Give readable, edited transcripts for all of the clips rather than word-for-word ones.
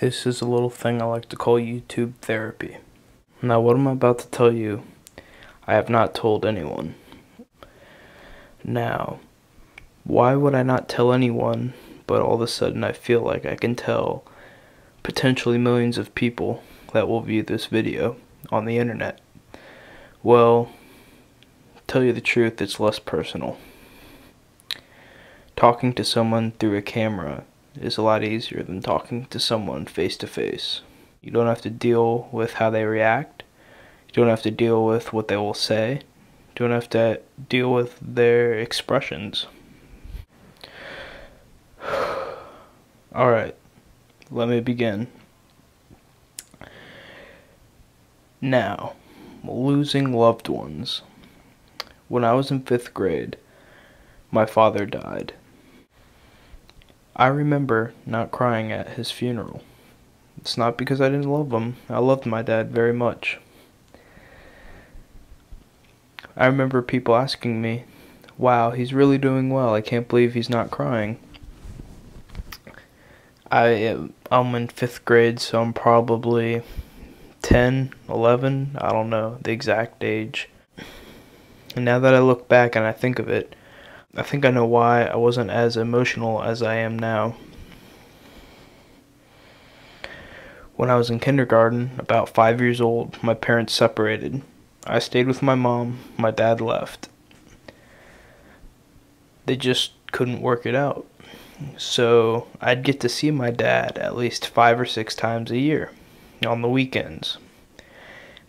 This is a little thing I like to call YouTube therapy. Now, what I'm about to tell you, I have not told anyone. Now, why would I not tell anyone, but all of a sudden I feel like I can tell potentially millions of people that will view this video on the internet? Well, tell you the truth, it's less personal. Talking to someone through a camera is a lot easier than talking to someone face to face. You don't have to deal with how they react. You don't have to deal with what they will say. You don't have to deal with their expressions. Alright, let me begin. Now, losing loved ones. When I was in 5th grade, my father died. I remember not crying at his funeral. It's not because I didn't love him. I loved my dad very much. I remember people asking me, "Wow, he's really doing well. I can't believe he's not crying." I'm in 5th grade, so I'm probably 10, 11, I don't know the exact age. And now that I look back and I think of it, I think I know why I wasn't as emotional as I am now. When I was in kindergarten, about 5 years old, my parents separated. I stayed with my mom, my dad left. They just couldn't work it out. So I'd get to see my dad at least 5 or 6 times a year, on the weekends.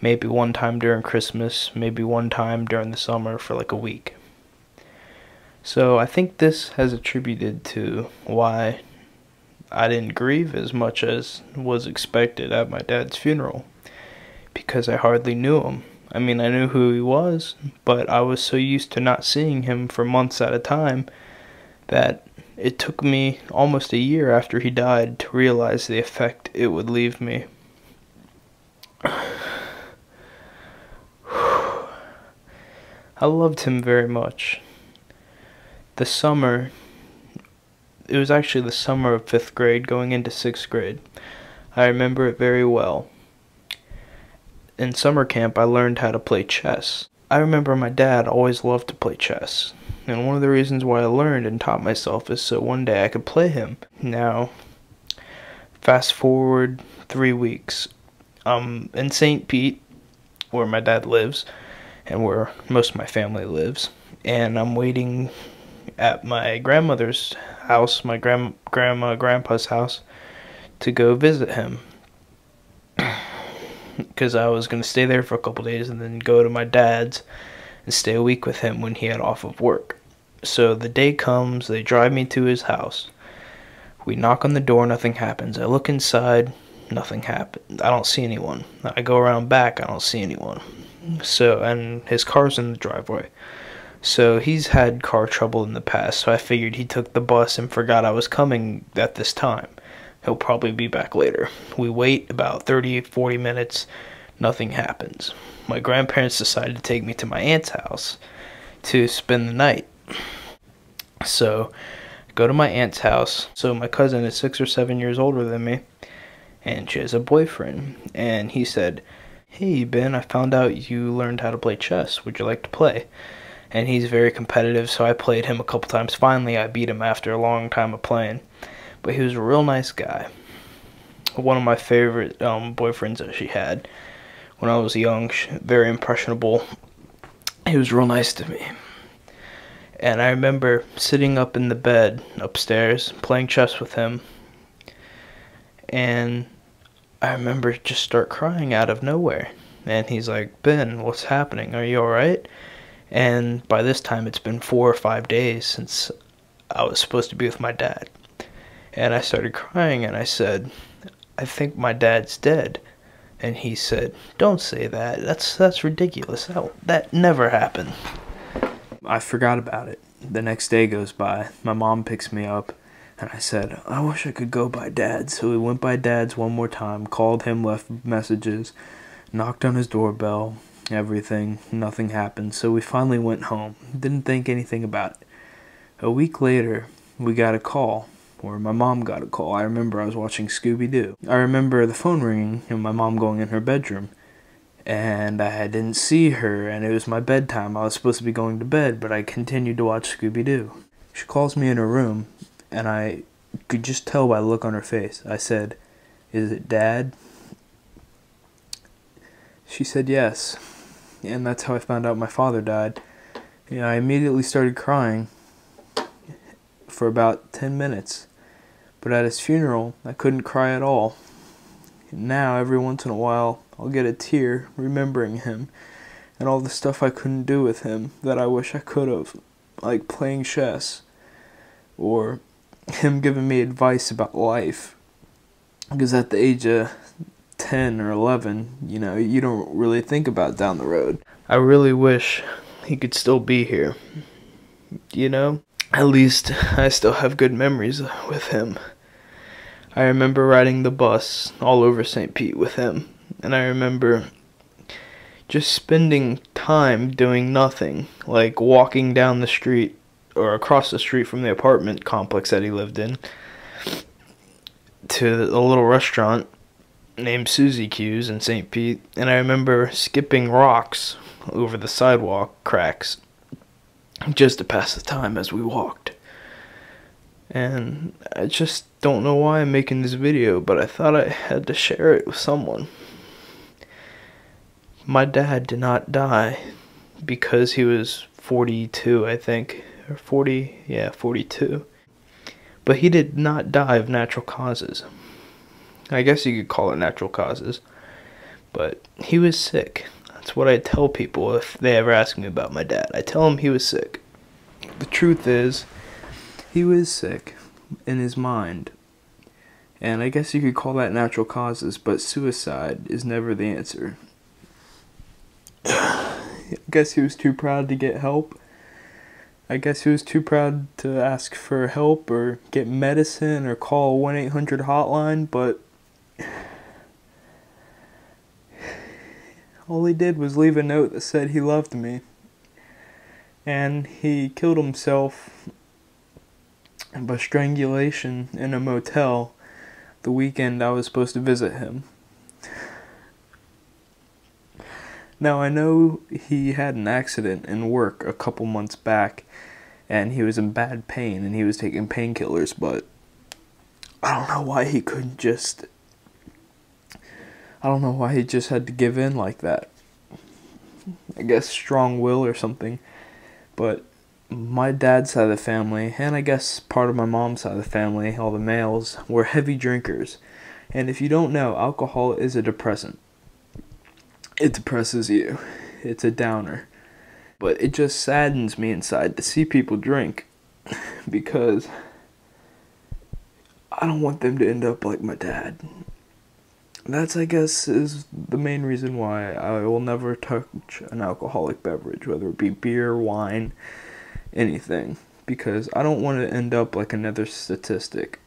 Maybe one time during Christmas, maybe one time during the summer for like a week. So I think this has attributed to why I didn't grieve as much as was expected at my dad's funeral, because I hardly knew him. I mean, I knew who he was, but I was so used to not seeing him for months at a time that it took me almost a year after he died to realize the effect it would leave me. I loved him very much. The summer, it was actually the summer of 5th grade going into 6th grade. I remember it very well. In summer camp, I learned how to play chess. I remember my dad always loved to play chess. And one of the reasons why I learned and taught myself is so one day I could play him. Now, fast forward 3 weeks. I'm in St. Pete, where my dad lives, and where most of my family lives. And I'm waiting at my grandmother's house, my grandpa's house, to go visit him. Because I was going to stay there for a couple days and then go to my dad's and stay a week with him when he had off of work. So the day comes, they drive me to his house. We knock on the door, nothing happens. I look inside, nothing happens. I don't see anyone. I go around back, I don't see anyone. So, and his car's in the driveway. So he's had car trouble in the past, so I figured he took the bus and forgot I was coming at this time. He'll probably be back later. We wait about 30-40 minutes, nothing happens. My grandparents decided to take me to my aunt's house to spend the night. So I go to my aunt's house. So my cousin is 6 or 7 years older than me, and she has a boyfriend. And he said, "Hey Ben, I found out you learned how to play chess. Would you like to play?" And he's very competitive, so I played him a couple times. Finally, I beat him after a long time of playing. But he was a real nice guy. One of my favorite boyfriends that she had when I was young. Very impressionable. He was real nice to me. And I remember sitting up in the bed upstairs, playing chess with him. And I remember just start crying out of nowhere. And he's like, "Ben, what's happening? Are you alright?" And by this time, it's been 4 or 5 days since I was supposed to be with my dad. And I started crying, and I said, "I think my dad's dead." And he said, "Don't say that. That's ridiculous. That never happened." I forgot about it. The next day goes by. My mom picks me up, and I said, "I wish I could go by Dad's." So we went by Dad's one more time, called him, left messages, knocked on his doorbell. Everything, nothing happened. So we finally went home. Didn't think anything about it. A week later, we got a call Or my mom got a call. I remember I was watching Scooby-Doo. I remember the phone ringing and my mom going in her bedroom. And I didn't see her, and it was my bedtime. I was supposed to be going to bed, but I continued to watch Scooby-Doo. She calls me in her room, and I could just tell by the look on her face. I said, "Is it Dad?" She said yes, and that's how I found out my father died. I immediately started crying for about 10 minutes, but at his funeral, I couldn't cry at all. Now, every once in a while, I'll get a tear remembering him and all the stuff I couldn't do with him that I wish I could have, like playing chess or him giving me advice about life. Because at the age of 10 or 11, you don't really think about down the road. I really wish he could still be here. At least I still have good memories with him. I remember riding the bus all over St. Pete with him, and I remember just spending time doing nothing, like walking down the street or across the street from the apartment complex that he lived in to a little restaurant named Susie Q's in St. Pete, and I remember skipping rocks over the sidewalk cracks just to pass the time as we walked. And I just don't know why I'm making this video, but I thought I had to share it with someone. My dad did not die because he was 42, I think, or 42. But he did not die of natural causes. I guess you could call it natural causes. But he was sick. That's what I tell people if they ever ask me about my dad. I tell them he was sick. The truth is, he was sick in his mind. And I guess you could call that natural causes, but suicide is never the answer. I guess he was too proud to get help. I guess he was too proud to ask for help or get medicine or call a 1-800 hotline, but all he did was leave a note that said he loved me. And he killed himself by strangulation in a motel the weekend I was supposed to visit him. Now, I know he had an accident in work a couple months back, and he was in bad pain, and he was taking painkillers, but I don't know why he couldn't just... I don't know why he just had to give in like that. I guess strong will or something. But my dad's side of the family, and I guess part of my mom's side of the family, all the males, were heavy drinkers. And if you don't know, alcohol is a depressant. It depresses you. It's a downer. But it just saddens me inside to see people drink, because I don't want them to end up like my dad. That's, I guess, is the main reason why I will never touch an alcoholic beverage, whether it be beer, wine, anything, because I don't want to end up like another statistic.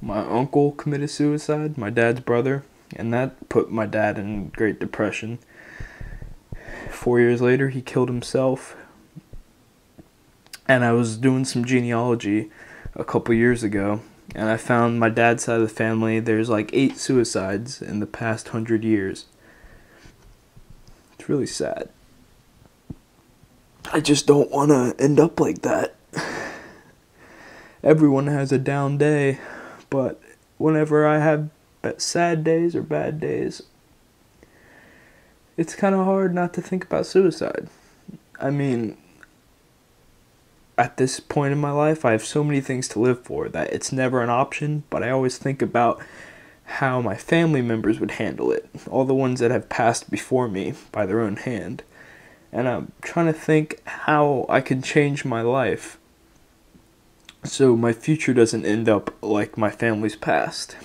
My uncle committed suicide, my dad's brother, and that put my dad in Great Depression. 4 years later, he killed himself. And I was doing some genealogy a couple years ago, and I found my dad's side of the family, there's like 8 suicides in the past 100 years. It's really sad. I just don't want to end up like that. Everyone has a down day, but whenever I have sad days or bad days, it's kind of hard not to think about suicide. I mean, at this point in my life, I have so many things to live for that it's never an option, but I always think about how my family members would handle it, all the ones that have passed before me by their own hand. And I'm trying to think how I can change my life so my future doesn't end up like my family's past.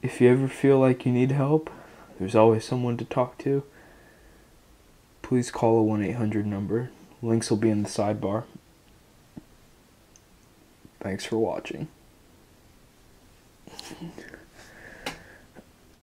If you ever feel like you need help, there's always someone to talk to. Please call a 1-800 number. Links will be in the sidebar. Thanks for watching.